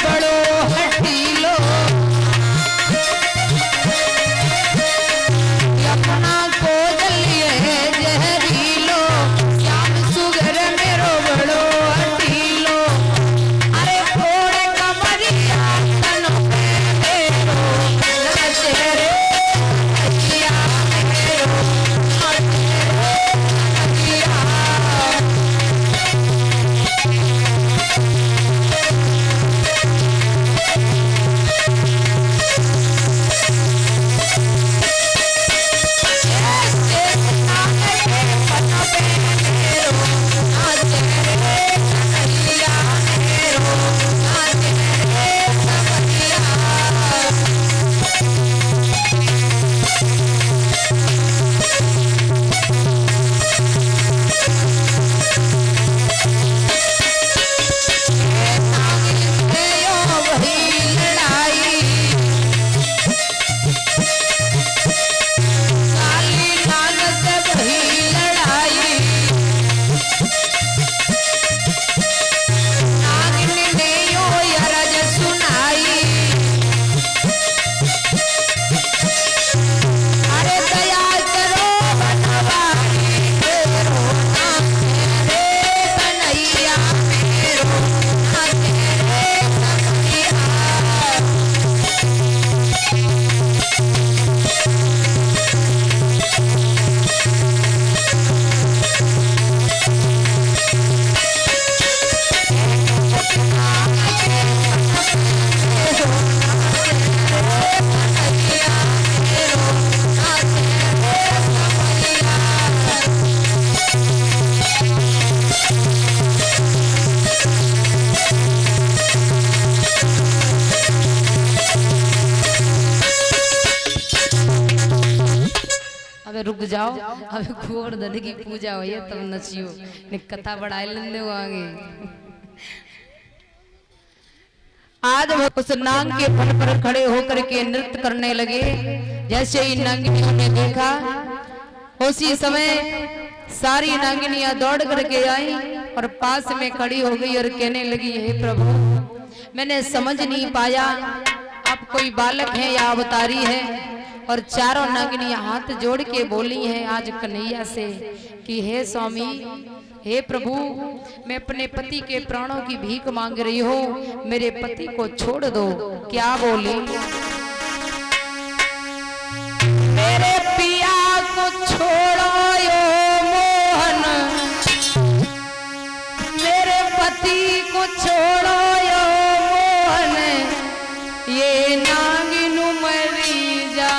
बड़ो हटीलो अपना को जलिए जहरीलो श्याम सुगर मेरो बड़ो हटीलो अरे फोड़े कमरिया तन पे मेरो चेहरे रुक जाओ अभी गोवर्धन की पूजा हुई है तब नचियो ने कथा बढ़ाए लेने आगे आज वो उस नांग के फन पर खड़े होकर के नृत्य करने लगे। जैसे ही नागिनियों ने देखा उसी समय सारी नागिनियां दौड़ करके आई और पास में खड़ी हो गई और कहने लगी हे प्रभु मैंने समझ नहीं पाया आप कोई बालक है या अवतारी है। और चारों नागिनियां हाथ जोड़ के बोली हैं आज कन्हैया से कि हे स्वामी हे प्रभु मैं अपने पति के प्राणों की भीख मांग रही हूँ मेरे पति को छोड़ दो। क्या बोली मेरे पिया को छोड़ो यो मोहन मेरे पति को छोड़ो यो मोहन ये नागिनु मरी जा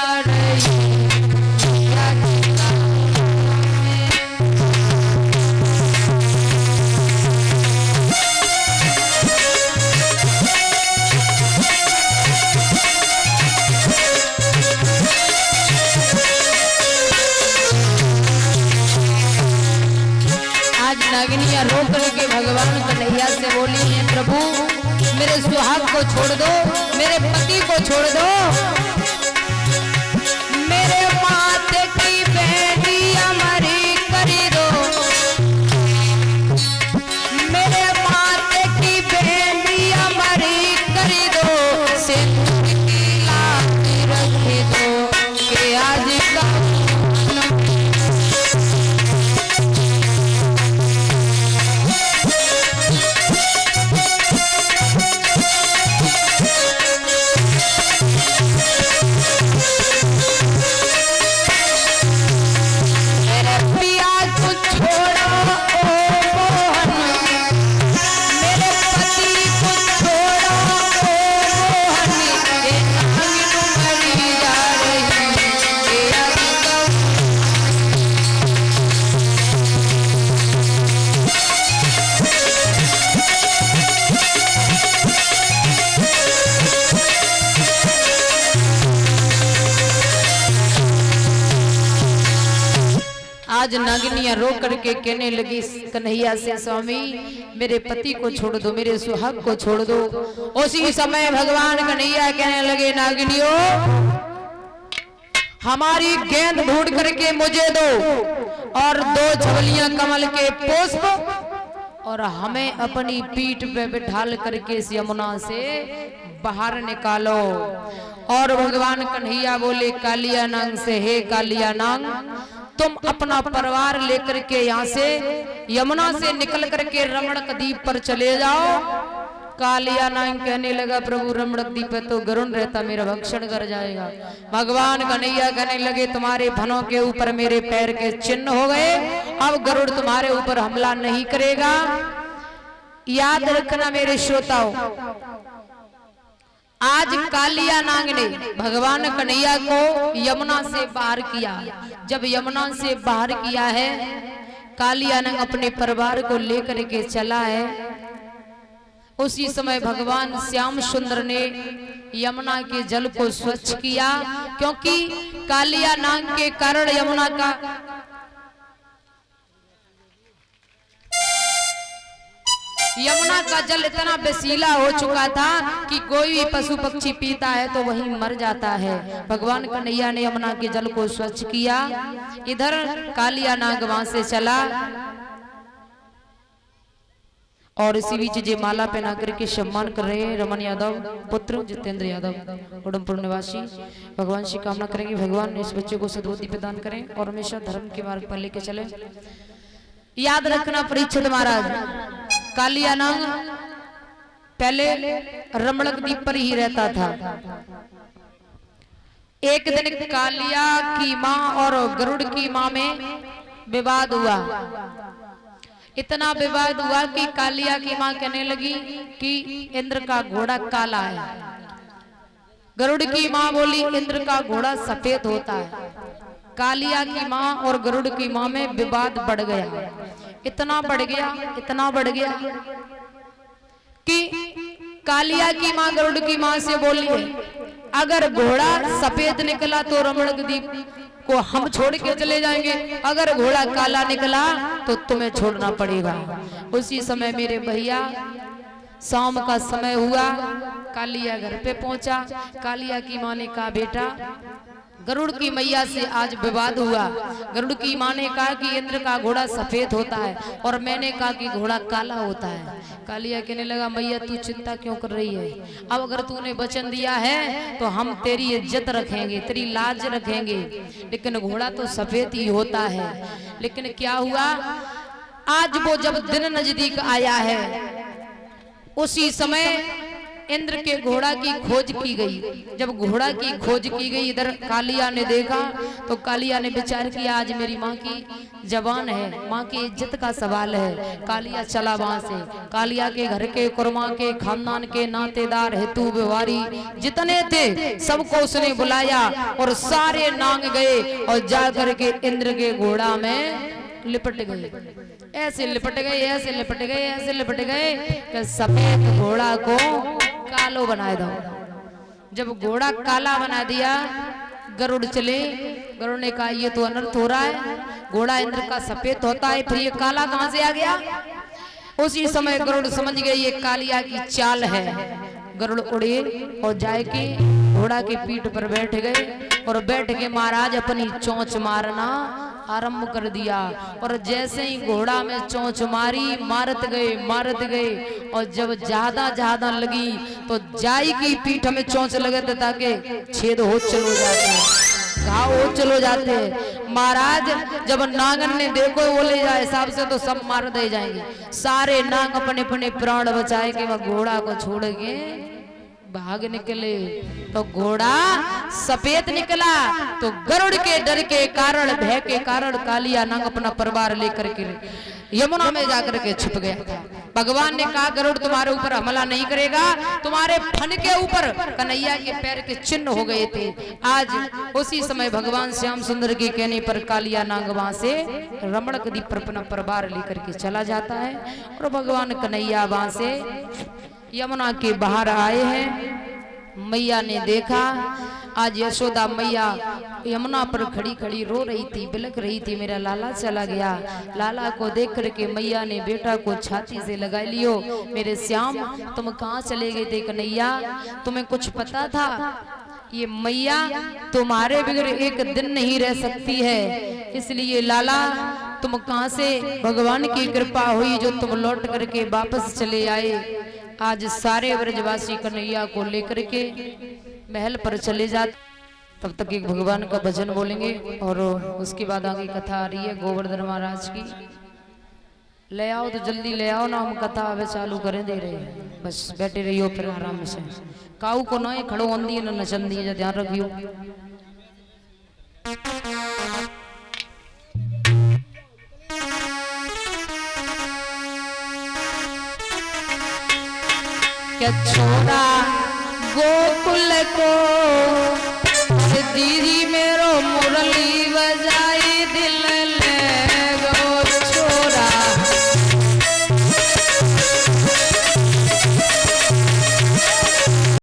नागिनियां रो करके भगवान कन्हैया से बोली है प्रभु मेरे सुहाग को छोड़ दो मेरे पति को छोड़ दो मेरे माथे की बेटियां मरी करी दो मेरे माथे की बेटियां मरी करी दो सिंदूर की लाठी रख दो कि आज का आज नागिनियां रो करके कहने लगी कन्हैया से स्वामी मेरे पति को छोड़ दो मेरे सुहाग को छोड़ दो। उसी समय भगवान कन्हैया कहने लगे नागिनियों हमारी गेंद ढूंढ करके मुझे दो और 2 झवलियां कमल के पुष्प और हमें अपनी पीठ पे बिठाल करके इस यमुना से बाहर निकालो। और भगवान कन्हैया बोले कालिया नांग से, हे कालिया नांग तुम अपना परिवार लेकर के यहाँ से यमुना से निकल करके रमणक द्वीप पर चले जाओ। कालिया नांग कहने लगा प्रभु रमणक द्वीप पे तो गरुड़ रहता, मेरा भक्षण कर जाएगा। भगवान कन्हैया कहने लगे तुम्हारे फनों के ऊपर मेरे पैर के चिन्ह हो गए, अब गरुड़ तुम्हारे ऊपर हमला नहीं करेगा। याद रखना मेरे श्रोताओं, आज कालिया नांग ने भगवान कन्हैया को यमुना से बाहर किया। जब यमुना से बाहर किया है, कालिया नांग अपने परिवार को लेकर के चला है। उसी समय भगवान श्याम सुंदर ने यमुना के जल को स्वच्छ किया, क्योंकि कालिया नांग के कारण यमुना का जल इतना विषीला हो चुका था कि कोई भी पशु पक्षी पीता है तो वही मर जाता है। भगवान कन्हैया ने यमुना के जल को स्वच्छ किया। इधर कालिया नाग वहां से चला और इसी बीच जे माला पहना करके सम्मान कर रहे हैं रमन यादव पुत्र जितेंद्र यादव उड़मपुर निवासी। भगवान से कामना करेंगे भगवान इस बच्चे को सद्बुद्धि प्रदान करें और हमेशा धर्म के मार्ग पर लेके चले। याद रखना परीक्षित महाराज, कालिया नाग पहले रमणक द्वीप पर ही रहता था। एक दिन कालिया की माँ और गरुड़ की माँ में विवाद हुआ। इतना विवाद हुआ कि कालिया की माँ कहने लगी कि इंद्र का घोड़ा काला है। गरुड़ की माँ बोली इंद्र का घोड़ा सफेद होता है। कालिया की माँ और गरुड़ की माँ में विवाद बढ़ गया। इतना बढ़ गया कि कालिया की माँ गरुड़ की माँ से बोली अगर घोड़ा सफेद निकला तो रमणक द्वीप को हम छोड़ के चले जाएंगे, अगर घोड़ा काला निकला तो तुम्हें छोड़ना पड़ेगा। उसी समय मेरे भैया शाम का समय हुआ, कालिया घर पे पहुंचा। कालिया की माँ ने कहा बेटा गरुड़ की मैया से आज विवाद हुआ। गरुड़ की माँ ने कहा कि इंद्र का घोड़ा सफेद होता है और मैंने कहा कि घोड़ा काला होता है। कालिया कहने लगा मैया तू चिंता क्यों कर रही है, अब अगर तूने वचन दिया है तो हम तेरी इज्जत रखेंगे, तेरी लाज रखेंगे, लेकिन घोड़ा तो सफेद ही होता है। लेकिन क्या हुआ, आज वो जब दिन नजदीक आया है उसी समय इंद्र के घोड़ा की खोज की गई। जब घोड़ा की खोज की गई इधर कालिया ने देखा तो कालिया ने विचार किया आज मेरी माँ की जवान है, माँ की इज्जत का सवाल है। कालिया चला वहां से। कालिया के घर के कुर्मा के खानदान के नातेदार हेतु व्यवहारी जितने थे सबको उसने बुलाया और सारे नांग गए और जा करके इंद्र के घोड़ा में लिपट गए। ऐसे लिपट गए, ऐसे लिपट गए, ऐसे लिपट गए कि सफेद घोड़ा को कालो बना दो। जब घोड़ा काला बना दिया गरुड़ चले। गरुड़ ने कहा ये तो अनर्थ हो रहा है, घोड़ा इंद्र का सफेद होता है फिर ये काला कहां से आ गया। उसी समय गरुड़ समझ गए ये कालिया की चाल है। गरुड़ उड़े और जाए के घोड़ा की पीठ पर बैठ गए और बैठ के महाराज अपनी चोंच मारना आरंभ कर दिया। और जैसे ही घोड़ा में चोंच मारी मारत गए और जब ज्यादा लगी तो जाई की पीठ में चोंच लगे थे ताकि छेद हो चलो जाते, घाव हो चलो जाते। महाराज जब नागन ने देखो वो ले जाए हिसाब से तो सब मार दे जाएंगे। सारे नाग अपने अपने प्राण बचाए के वह घोड़ा को छोड़ के भाग निकले तो घोड़ा सफेद निकला। तो गरुड़ के डर के कारण भय के कारण कालिया नाग अपना परिवार लेकर के यमुना में जाकर के छिप गया था। भगवान ने कहा गरुड़ तुम्हारे ऊपर हमला नहीं करेगा, तुम्हारे फन के ऊपर कन्हैया के पैर के चिन्ह हो गए थे। आज उसी समय भगवान श्याम सुंदर के कहने पर कालिया नाग वहां से रमणक द्वीप पर अपना परिवार लेकर के चला जाता है और भगवान कन्हैया वहां से यमुना के बाहर आए हैं। मैया ने देखा आज यशोदा मैया यमुना पर खड़ी खड़ी रो रही थी, बिलख रही थी, मेरा लाला चला गया। लाला को देख करके मैया ने बेटा को छाती से लगा लियो, मेरे श्याम तुम कहाँ चले गए थे कन्हैया, तुम्हें कुछ पता था ये मैया तुम्हारे बगैर एक दिन नहीं रह सकती है, इसलिए लाला तुम कहां से भगवान की कृपा हुई जो तुम लौट करके वापस चले आए। आज सारे ब्रजवासी कन्हैया को लेकर के महल पर चले जाते। तब तक एक भगवान का भजन बोलेंगे और उसके बाद आगे कथा आ रही है गोवर्धन महाराज की। ले आओ तो जल्दी ले आओ ना, हम कथा अब चालू करें दे रहे हैं, बस बैठे रहियो फिर आराम से। काऊ को ना खड़ो होंदी न नचंदी है, ध्यान रखियो। क्या छोड़ा गोकुल को दीदी